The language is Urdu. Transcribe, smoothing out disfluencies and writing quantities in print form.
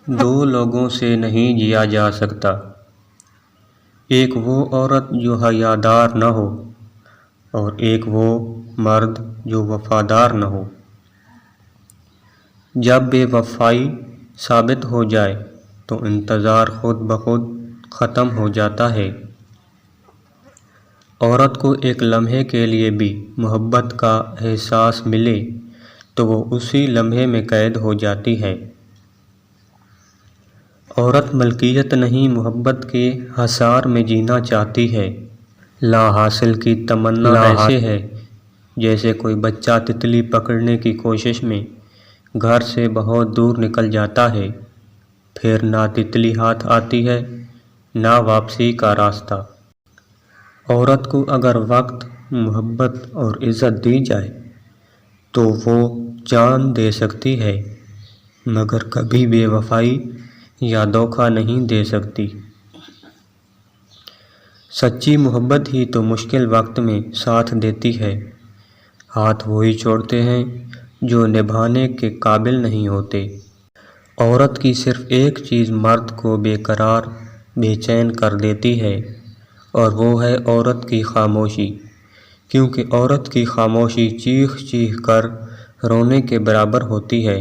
دو لوگوں سے نہیں جیا جا سکتا، ایک وہ عورت جو حیادار نہ ہو اور ایک وہ مرد جو وفادار نہ ہو۔ جب بے وفائی ثابت ہو جائے تو انتظار خود بخود ختم ہو جاتا ہے۔ عورت کو ایک لمحے کے لیے بھی محبت کا احساس ملے تو وہ اسی لمحے میں قید ہو جاتی ہے۔ عورت ملکیت نہیں، محبت کے حصار میں جینا چاہتی ہے۔ لا حاصل کی تمنا ایسے ہے جیسے کوئی بچہ تتلی پکڑنے کی کوشش میں گھر سے بہت دور نکل جاتا ہے، پھر نہ تتلی ہاتھ آتی ہے نہ واپسی کا راستہ۔ عورت کو اگر وقت، محبت اور عزت دی جائے تو وہ جان دے سکتی ہے، مگر کبھی بے وفائی یا دھوکہ نہیں دے سکتی۔ سچی محبت ہی تو مشکل وقت میں ساتھ دیتی ہے۔ ہاتھ وہی چھوڑتے ہیں جو نبھانے کے قابل نہیں ہوتے۔ عورت کی صرف ایک چیز مرد کو بے قرار، بے چین کر دیتی ہے، اور وہ ہے عورت کی خاموشی، کیونکہ عورت کی خاموشی چیخ چیخ کر رونے کے برابر ہوتی ہے۔